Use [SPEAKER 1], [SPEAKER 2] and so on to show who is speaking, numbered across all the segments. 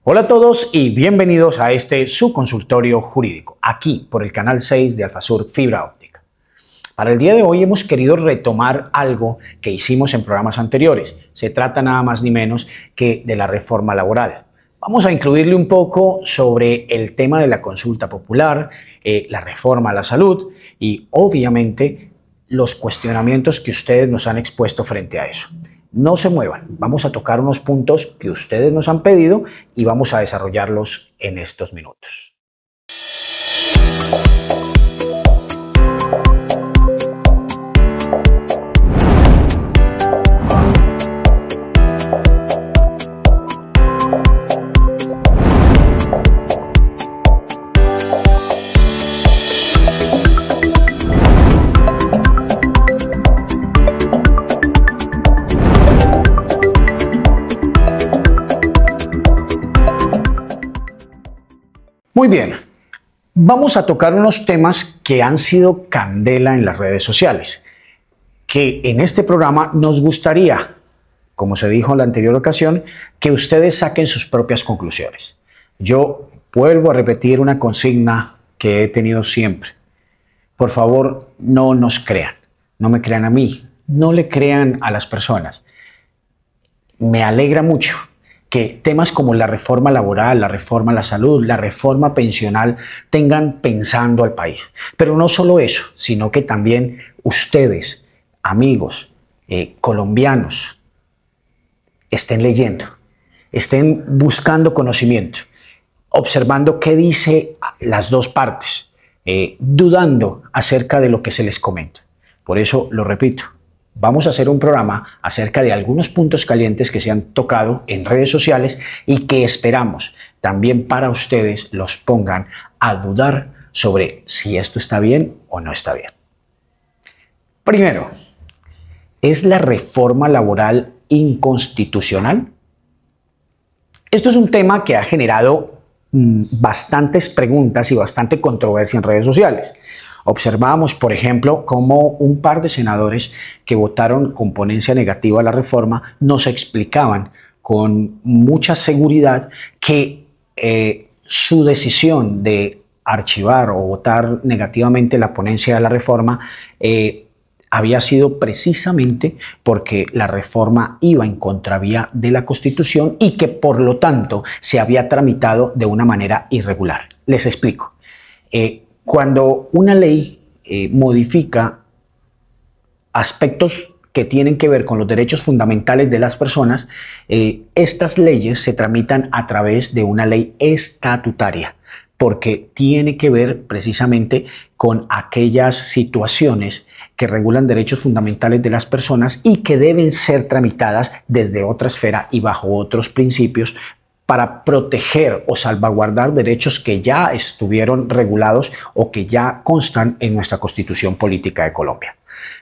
[SPEAKER 1] Hola a todos y bienvenidos a su consultorio jurídico, aquí por el canal 6 de Alfasur Fibra Óptica. Para el día de hoy hemos querido retomar algo que hicimos en programas anteriores. Se trata nada más ni menos que de la reforma laboral. Vamos a incluirle un poco sobre el tema de la consulta popular, la reforma a la salud y obviamente los cuestionamientos que ustedes nos han expuesto frente a eso. No se muevan, vamos a tocar unos puntos que ustedes nos han pedido y vamos a desarrollarlos en estos minutos. Muy bien, vamos a tocar unos temas que han sido candela en las redes sociales, que en este programa nos gustaría, como se dijo en la anterior ocasión, que ustedes saquen sus propias conclusiones. Yo vuelvo a repetir una consigna que he tenido siempre. Por favor, no nos crean, no me crean a mí, no le crean a las personas. Me alegra mucho que temas como la reforma laboral, la reforma a la salud, la reforma pensional tengan pensando al país. Pero no solo eso, sino que también ustedes, amigos, colombianos, estén leyendo, estén buscando conocimiento, observando qué dice las dos partes, dudando acerca de lo que se les comenta. Por eso lo repito. Vamos a hacer un programa acerca de algunos puntos calientes que se han tocado en redes sociales y que esperamos también para ustedes los pongan a dudar sobre si esto está bien o no está bien. Primero, ¿es la reforma laboral inconstitucional? Esto es un tema que ha generado bastantes preguntas y bastante controversia en redes sociales. Observamos, por ejemplo, cómo un par de senadores que votaron con ponencia negativa a la reforma nos explicaban con mucha seguridad que su decisión de archivar o votar negativamente la ponencia de la reforma había sido precisamente porque la reforma iba en contravía de la Constitución y que por lo tanto se había tramitado de una manera irregular. Les explico. Cuando una ley modifica aspectos que tienen que ver con los derechos fundamentales de las personas, estas leyes se tramitan a través de una ley estatutaria, porque tiene que ver precisamente con aquellas situaciones que regulan derechos fundamentales de las personas y que deben ser tramitadas desde otra esfera y bajo otros principios para proteger o salvaguardar derechos que ya estuvieron regulados o que ya constan en nuestra Constitución Política de Colombia.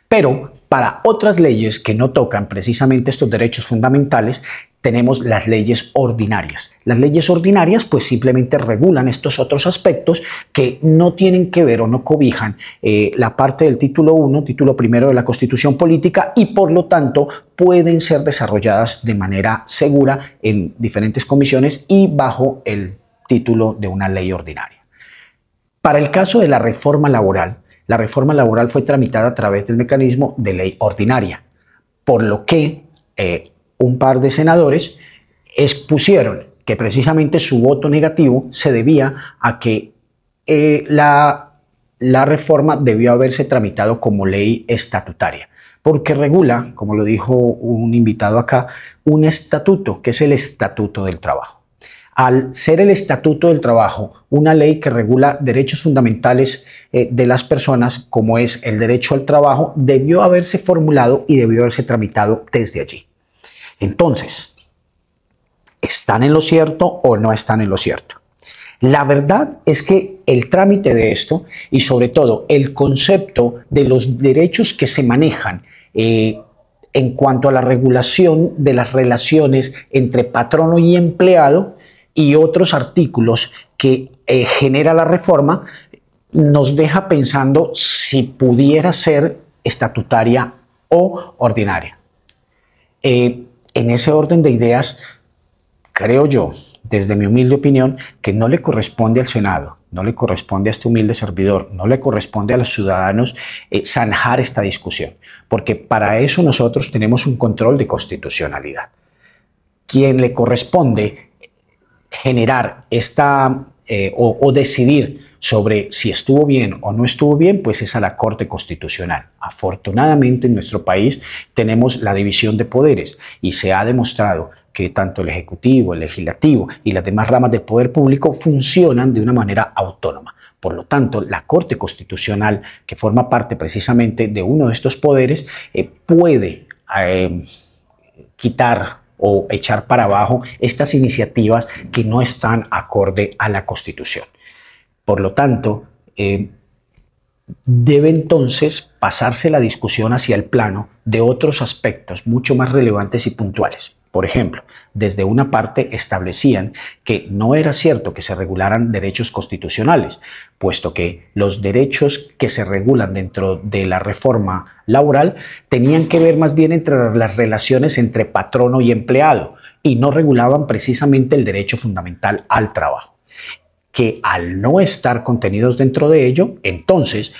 [SPEAKER 1] Pero para otras leyes que no tocan precisamente estos derechos fundamentales, tenemos las leyes ordinarias. Las leyes ordinarias pues simplemente regulan estos otros aspectos que no tienen que ver o no cobijan la parte del título 1, título primero de la Constitución Política y por lo tanto pueden ser desarrolladas de manera segura en diferentes comisiones y bajo el título de una ley ordinaria. Para el caso de la reforma laboral fue tramitada a través del mecanismo de ley ordinaria, por lo que un par de senadores expusieron que precisamente su voto negativo se debía a que la reforma debió haberse tramitado como ley estatutaria, porque regula, como lo dijo un invitado acá, un estatuto, que es el Estatuto del Trabajo. Al ser el Estatuto del Trabajo una ley que regula derechos fundamentales de las personas, como es el derecho al trabajo, debió haberse formulado y debió haberse tramitado desde allí. Entonces, ¿están en lo cierto o no están en lo cierto? La verdad es que el trámite de esto y sobre todo el concepto de los derechos que se manejan en cuanto a la regulación de las relaciones entre patrono y empleado y otros artículos que genera la reforma nos deja pensando si pudiera ser estatutaria o ordinaria. En ese orden de ideas, creo yo, desde mi humilde opinión, que no le corresponde al Senado, no le corresponde a este humilde servidor, no le corresponde a los ciudadanos zanjar esta discusión, porque para eso nosotros tenemos un control de constitucionalidad. Quien le corresponde generar o decidir sobre si estuvo bien o no estuvo bien, pues es a la Corte Constitucional. Afortunadamente en nuestro país tenemos la división de poderes y se ha demostrado que tanto el Ejecutivo, el Legislativo y las demás ramas del poder público funcionan de una manera autónoma. Por lo tanto, la Corte Constitucional, que forma parte precisamente de uno de estos poderes, puede quitar o echar para abajo estas iniciativas que no están acorde a la Constitución. Por lo tanto, debe entonces pasarse la discusión hacia el plano de otros aspectos mucho más relevantes y puntuales. Por ejemplo, desde una parte establecían que no era cierto que se regularan derechos constitucionales, puesto que los derechos que se regulan dentro de la reforma laboral tenían que ver más bien entre las relaciones entre patrono y empleado y no regulaban precisamente el derecho fundamental al trabajo, que al no estar contenidos dentro de ello, entonces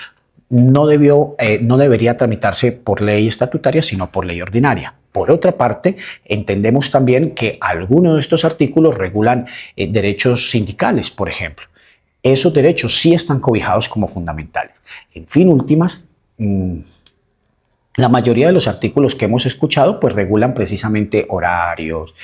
[SPEAKER 1] no debería tramitarse por ley estatutaria, sino por ley ordinaria. Por otra parte, entendemos también que algunos de estos artículos regulan derechos sindicales, por ejemplo. Esos derechos sí están cobijados como fundamentales. En fin, últimas, la mayoría de los artículos que hemos escuchado pues regulan precisamente horarios,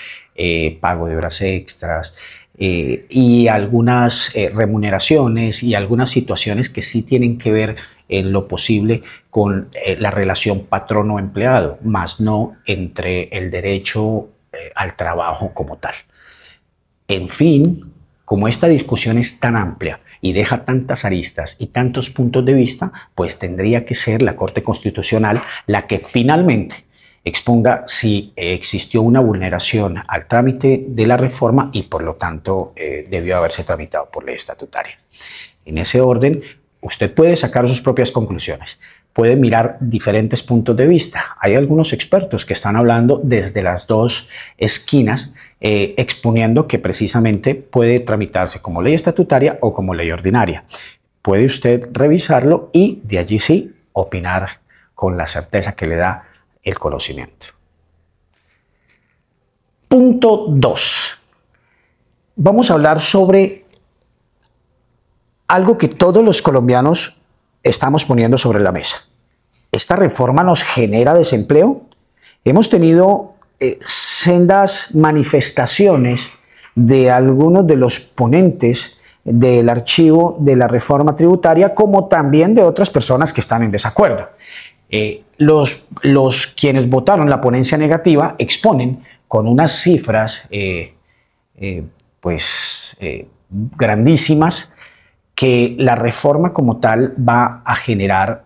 [SPEAKER 1] pago de horas extras, y algunas remuneraciones y algunas situaciones que sí tienen que ver en lo posible con la relación patrono-empleado, más no entre el derecho al trabajo como tal. En fin, como esta discusión es tan amplia y deja tantas aristas y tantos puntos de vista, pues tendría que ser la Corte Constitucional la que finalmente exponga si existió una vulneración al trámite de la reforma y por lo tanto debió haberse tramitado por ley estatutaria. En ese orden, usted puede sacar sus propias conclusiones, puede mirar diferentes puntos de vista. Hay algunos expertos que están hablando desde las dos esquinas, exponiendo que precisamente puede tramitarse como ley estatutaria o como ley ordinaria. Puede usted revisarlo y de allí sí opinar con la certeza que le da el conocimiento. Punto 2. Vamos a hablar sobre algo que todos los colombianos estamos poniendo sobre la mesa. ¿Esta reforma nos genera desempleo? Hemos tenido sendas manifestaciones de algunos de los ponentes del archivo de la reforma tributaria, como también de otras personas que están en desacuerdo. Los quienes votaron la ponencia negativa exponen con unas cifras grandísimas que la reforma como tal va a generar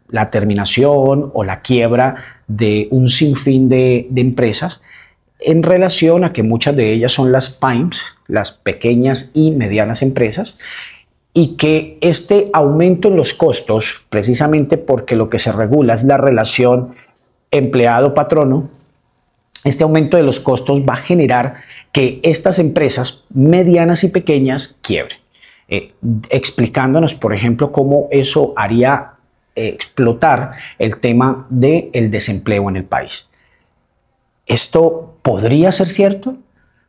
[SPEAKER 1] la terminación o la quiebra de un sinfín de empresas en relación a que muchas de ellas son las PYMEs, las pequeñas y medianas empresas, y que este aumento en los costos, precisamente porque lo que se regula es la relación empleado-patrono, este aumento de los costos va a generar que estas empresas medianas y pequeñas quiebren. Explicándonos, por ejemplo, cómo eso haría explotar el tema del desempleo en el país. ¿Esto podría ser cierto?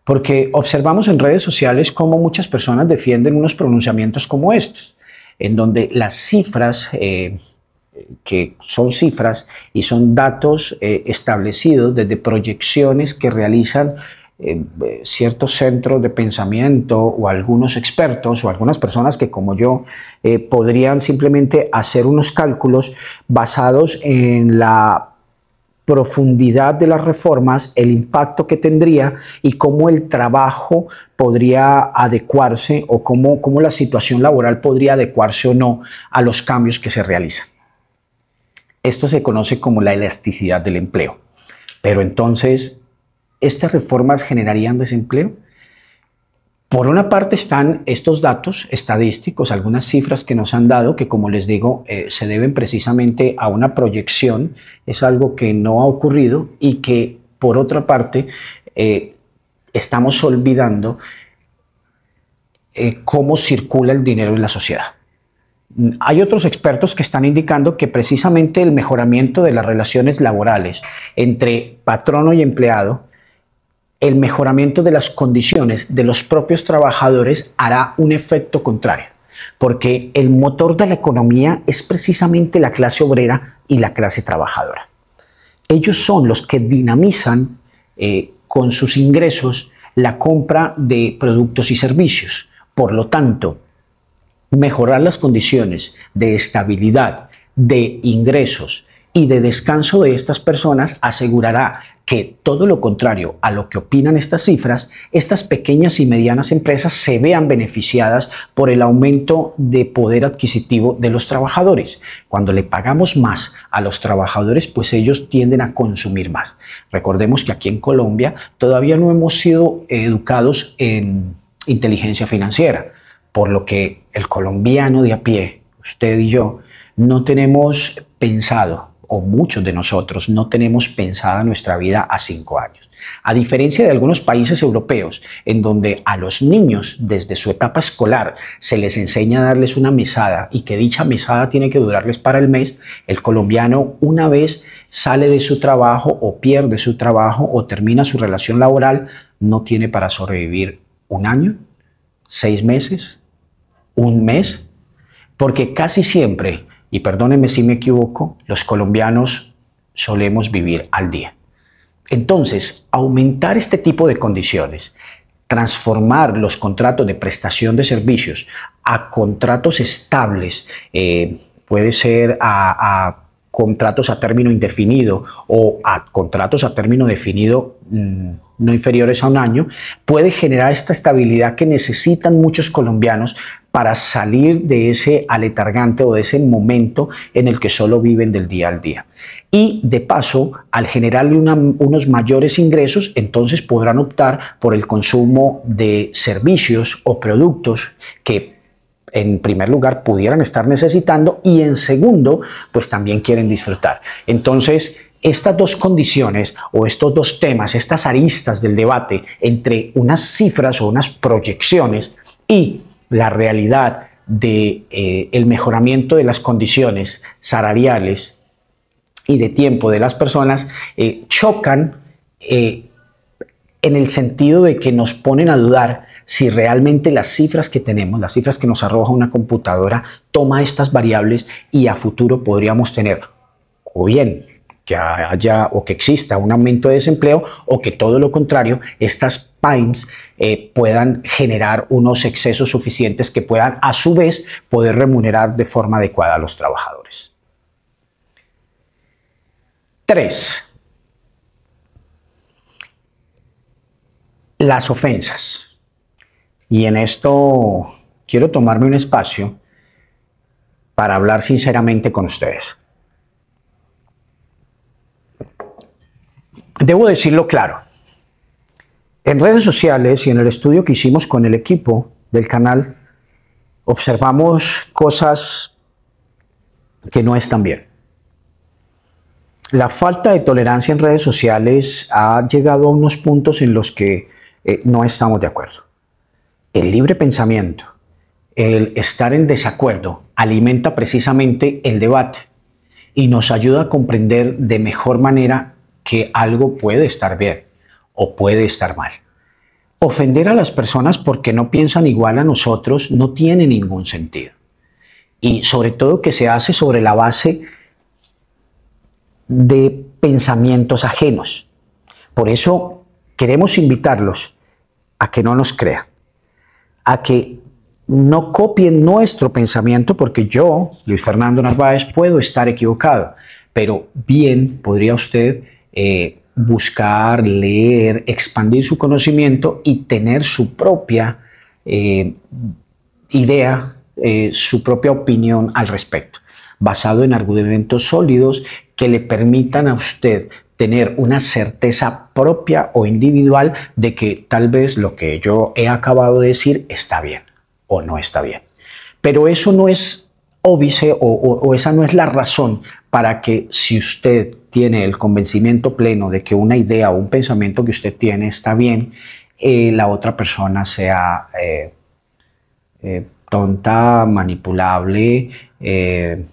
[SPEAKER 1] Porque observamos en redes sociales cómo muchas personas defienden unos pronunciamientos como estos, en donde las cifras, que son cifras y son datos establecidos desde proyecciones que realizan ciertos centros de pensamiento o algunos expertos o algunas personas que como yo podrían simplemente hacer unos cálculos basados en la profundidad de las reformas, el impacto que tendría y cómo el trabajo podría adecuarse o cómo la situación laboral podría adecuarse o no a los cambios que se realizan. Esto se conoce como la elasticidad del empleo. Pero entonces, ¿estas reformas generarían desempleo? Por una parte están estos datos estadísticos, algunas cifras que nos han dado, que como les digo, se deben precisamente a una proyección, es algo que no ha ocurrido y que por otra parte estamos olvidando cómo circula el dinero en la sociedad. Hay otros expertos que están indicando que precisamente el mejoramiento de las relaciones laborales entre patrono y empleado, el mejoramiento de las condiciones de los propios trabajadores hará un efecto contrario, porque el motor de la economía es precisamente la clase obrera y la clase trabajadora. Ellos son los que dinamizan con sus ingresos la compra de productos y servicios. Por lo tanto, mejorar las condiciones de estabilidad, de ingresos y de descanso de estas personas asegurará que todo lo contrario a lo que opinan estas cifras, estas pequeñas y medianas empresas se vean beneficiadas por el aumento de poder adquisitivo de los trabajadores. Cuando le pagamos más a los trabajadores, pues ellos tienden a consumir más. Recordemos que aquí en Colombia todavía no hemos sido educados en inteligencia financiera, por lo que el colombiano de a pie, usted y yo, no tenemos pensado, o muchos de nosotros no tenemos pensada nuestra vida a 5 años. A diferencia de algunos países europeos, en donde a los niños desde su etapa escolar se les enseña a darles una mesada y que dicha mesada tiene que durarles para el mes, el colombiano una vez sale de su trabajo o pierde su trabajo o termina su relación laboral, no tiene para sobrevivir 1 año, 6 meses, 1 mes, porque casi siempre, y perdónenme si me equivoco, los colombianos solemos vivir al día. Entonces, aumentar este tipo de condiciones, transformar los contratos de prestación de servicios a contratos estables, puede ser a contratos a término indefinido o a contratos a término definido no inferiores a 1 año, puede generar esta estabilidad que necesitan muchos colombianos para salir de ese aletargante o de ese momento en el que solo viven del día al día. Y de paso, al generarle unos mayores ingresos, entonces podrán optar por el consumo de servicios o productos que en primer lugar pudieran estar necesitando y en segundo, pues también quieren disfrutar. Entonces, estas dos condiciones o estos dos temas, estas aristas del debate entre unas cifras o unas proyecciones y la realidad de el mejoramiento de las condiciones salariales y de tiempo de las personas chocan en el sentido de que nos ponen a dudar si realmente las cifras que tenemos, las cifras que nos arroja una computadora, toma estas variables y a futuro podríamos tener o bien que haya o que exista un aumento de desempleo o que todo lo contrario, estas PYMEs puedan generar unos excesos suficientes que puedan a su vez poder remunerar de forma adecuada a los trabajadores. 3. Las ofensas. Y en esto quiero tomarme un espacio para hablar sinceramente con ustedes. Debo decirlo claro. En redes sociales y en el estudio que hicimos con el equipo del canal, observamos cosas que no están bien. La falta de tolerancia en redes sociales ha llegado a unos puntos en los que no estamos de acuerdo. El libre pensamiento, el estar en desacuerdo, alimenta precisamente el debate y nos ayuda a comprender de mejor manera que algo puede estar bien o puede estar mal. Ofender a las personas porque no piensan igual a nosotros no tiene ningún sentido. Y sobre todo que se hace sobre la base de pensamientos ajenos. Por eso queremos invitarlos a que no nos crean, a que no copien nuestro pensamiento, porque yo, Luis Fernando Narváez, puedo estar equivocado, pero bien podría usted buscar, leer, expandir su conocimiento y tener su propia idea, su propia opinión al respecto, basado en argumentos sólidos que le permitan a usted tener una certeza propia o individual de que tal vez lo que yo he acabado de decir está bien o no está bien. Pero eso no es óbice o esa no es la razón para que, si usted tiene el convencimiento pleno de que una idea o un pensamiento que usted tiene está bien, la otra persona sea tonta, manipulable, de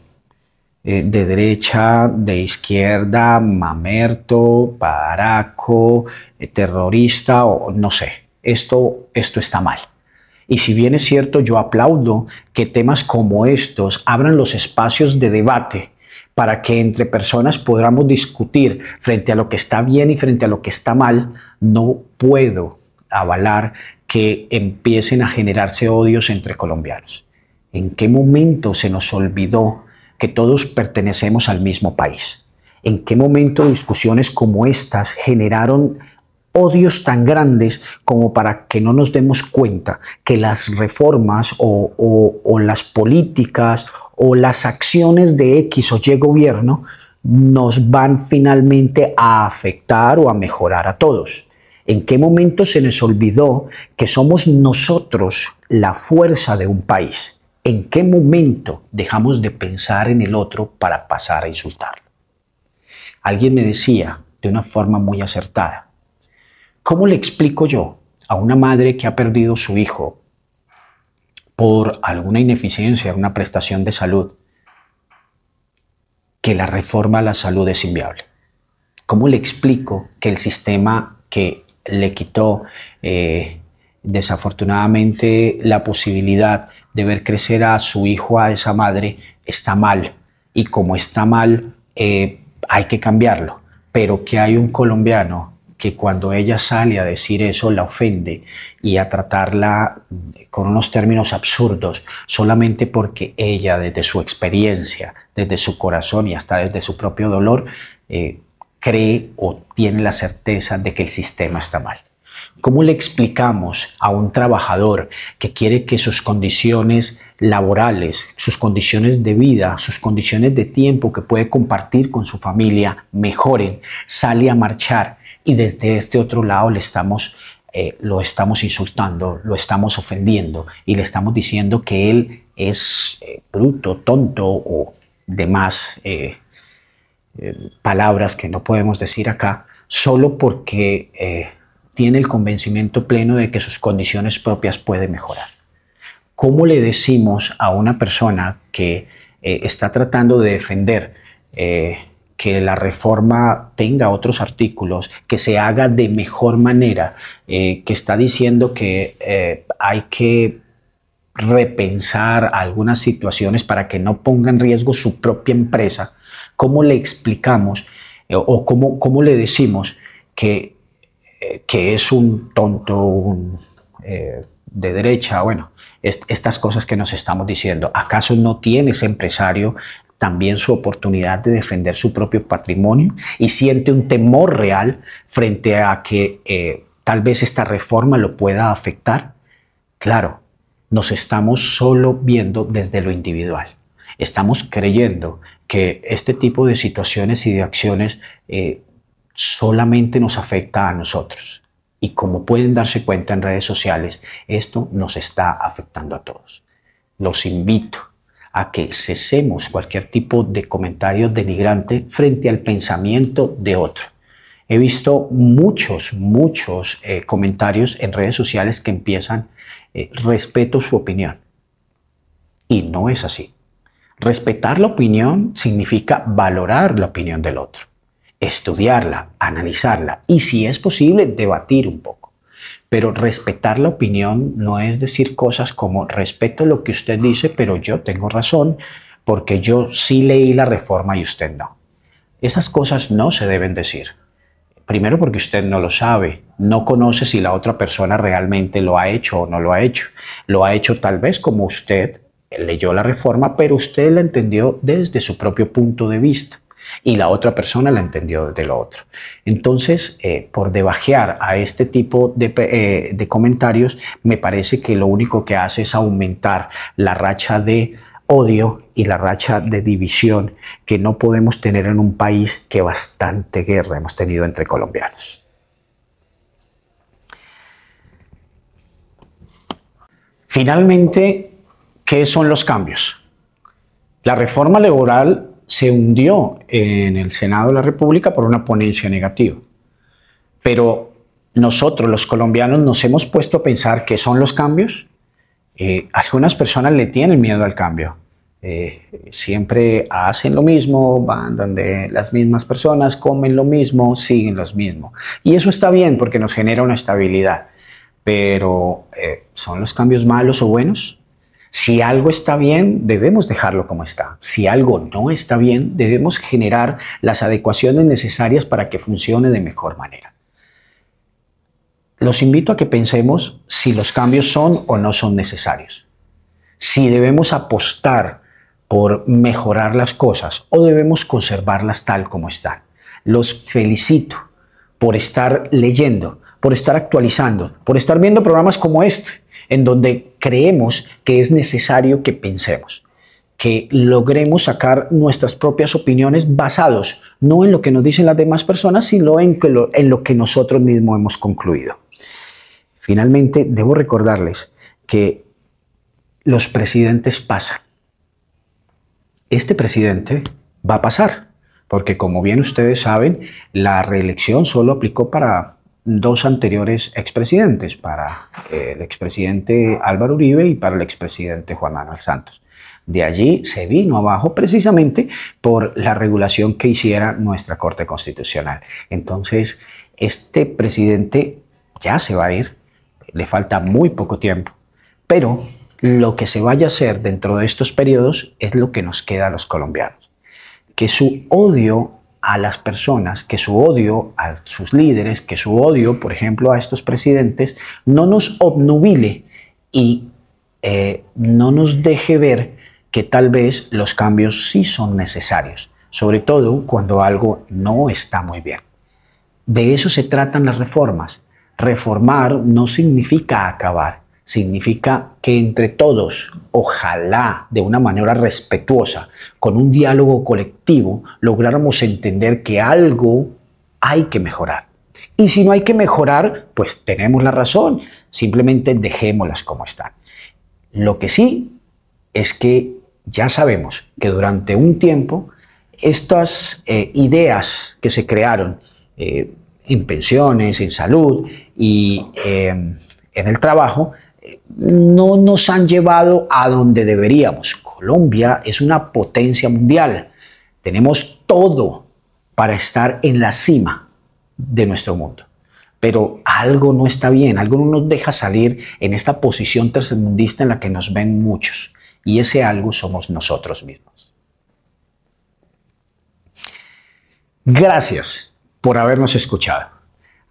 [SPEAKER 1] derecha, de izquierda, mamerto, paraco, terrorista o no sé. Esto está mal. Y si bien es cierto, yo aplaudo que temas como estos abran los espacios de debate para que entre personas podamos discutir frente a lo que está bien y frente a lo que está mal, no puedo avalar que empiecen a generarse odios entre colombianos. ¿En qué momento se nos olvidó que todos pertenecemos al mismo país? ¿En qué momento discusiones como estas generaron odios tan grandes como para que no nos demos cuenta que las reformas o las políticas o las acciones de X o Y gobierno nos van finalmente a afectar o a mejorar a todos? ¿En qué momento se nos olvidó que somos nosotros la fuerza de un país? ¿En qué momento dejamos de pensar en el otro para pasar a insultarlo? Alguien me decía de una forma muy acertada: ¿cómo le explico yo a una madre que ha perdido su hijo por alguna ineficiencia, una prestación de salud, que la reforma a la salud es inviable? ¿Cómo le explico que el sistema que le quitó desafortunadamente la posibilidad de ver crecer a su hijo, a esa madre, está mal? Y como está mal, hay que cambiarlo. Pero que hay un colombiano que cuando ella sale a decir eso la ofende y a tratarla con unos términos absurdos solamente porque ella, desde su experiencia, desde su corazón y hasta desde su propio dolor, cree o tiene la certeza de que el sistema está mal. ¿Cómo le explicamos a un trabajador que quiere que sus condiciones laborales, sus condiciones de vida, sus condiciones de tiempo que puede compartir con su familia mejoren, sale a marchar y desde este otro lado lo estamos insultando, lo estamos ofendiendo y le estamos diciendo que él es bruto, tonto o demás palabras que no podemos decir acá, solo porque tiene el convencimiento pleno de que sus condiciones propias pueden mejorar? ¿Cómo le decimos a una persona que está tratando de defender que la reforma tenga otros artículos, que se haga de mejor manera, que está diciendo que hay que repensar algunas situaciones para que no ponga en riesgo su propia empresa? ¿Cómo le explicamos o cómo le decimos que es un tonto, de derecha? Bueno, estas cosas que nos estamos diciendo. ¿Acaso no tiene ese empresario también su oportunidad de defender su propio patrimonio y siente un temor real frente a que tal vez esta reforma lo pueda afectar? Claro, nos estamos solo viendo desde lo individual. Estamos creyendo que este tipo de situaciones y de acciones solamente nos afecta a nosotros. Y como pueden darse cuenta en redes sociales, esto nos está afectando a todos. Los invito a que cesemos cualquier tipo de comentario denigrante frente al pensamiento de otro. He visto muchos comentarios en redes sociales que empiezan respeto su opinión. Y no es así. Respetar la opinión significa valorar la opinión del otro, estudiarla, analizarla y, si es posible, debatir un poco. Pero respetar la opinión no es decir cosas como: respeto lo que usted dice, pero yo tengo razón porque yo sí leí la reforma y usted no. Esas cosas no se deben decir. Primero, porque usted no lo sabe, no conoce si la otra persona realmente lo ha hecho o no lo ha hecho. Lo ha hecho tal vez como usted leyó la reforma, pero usted la entendió desde su propio punto de vista y la otra persona la entendió desde lo otro. Entonces, por debajear a este tipo de comentarios, me parece que lo único que hace es aumentar la racha de odio y la racha de división que no podemos tener en un país que bastante guerra hemos tenido entre colombianos. Finalmente, ¿qué son los cambios? La reforma laboral se hundió en el Senado de la República por una ponencia negativa, pero nosotros los colombianos nos hemos puesto a pensar qué son los cambios. Algunas personas le tienen miedo al cambio. Siempre hacen lo mismo, van donde las mismas personas, comen lo mismo, siguen los mismos. Y eso está bien porque nos genera una estabilidad. Pero, ¿son los cambios malos o buenos? Si algo está bien, debemos dejarlo como está. Si algo no está bien, debemos generar las adecuaciones necesarias para que funcione de mejor manera. Los invito a que pensemos si los cambios son o no son necesarios. Si debemos apostar por mejorar las cosas o debemos conservarlas tal como están. Los felicito por estar leyendo, por estar actualizando, por estar viendo programas como este, en donde creemos que es necesario que pensemos, que logremos sacar nuestras propias opiniones basados no en lo que nos dicen las demás personas, sino en lo que nosotros mismos hemos concluido. Finalmente, debo recordarles que los presidentes pasan. Este presidente va a pasar, porque como bien ustedes saben, la reelección solo aplicó para dos anteriores expresidentes, para el expresidente Álvaro Uribe y para el expresidente Juan Manuel Santos. De allí se vino abajo precisamente por la regulación que hiciera nuestra Corte Constitucional. Entonces, este presidente ya se va a ir, le falta muy poco tiempo, pero lo que se vaya a hacer dentro de estos periodos es lo que nos queda a los colombianos. Que su odio a las personas, que su odio a sus líderes, que su odio, por ejemplo, a estos presidentes, no nos obnubile y no nos deje ver que tal vez los cambios sí son necesarios, sobre todo cuando algo no está muy bien. De eso se tratan las reformas. Reformar no significa acabar, significa que entre todos, ojalá de una manera respetuosa, con un diálogo colectivo, lográramos entender que algo hay que mejorar. Y si no hay que mejorar, pues tenemos la razón, simplemente dejémoslas como están. Lo que sí es que ya sabemos que durante un tiempo estas ideas que se crearon en pensiones, en salud y en el trabajo, no nos han llevado a donde deberíamos. Colombia es una potencia mundial. Tenemos todo para estar en la cima de nuestro mundo. Pero algo no está bien, algo no nos deja salir en esta posición tercermundista en la que nos ven muchos. Y ese algo somos nosotros mismos. Gracias por habernos escuchado.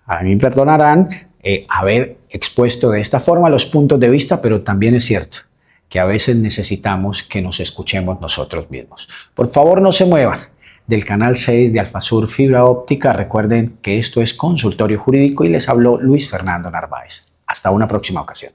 [SPEAKER 1] A mí perdonarán haber expuesto de esta forma los puntos de vista, pero también es cierto que a veces necesitamos que nos escuchemos nosotros mismos. Por favor, no se muevan del canal 6 de Alfasur Fibra Óptica. Recuerden que esto es Consultorio Jurídico y les habló Luis Fernando Narváez. Hasta una próxima ocasión.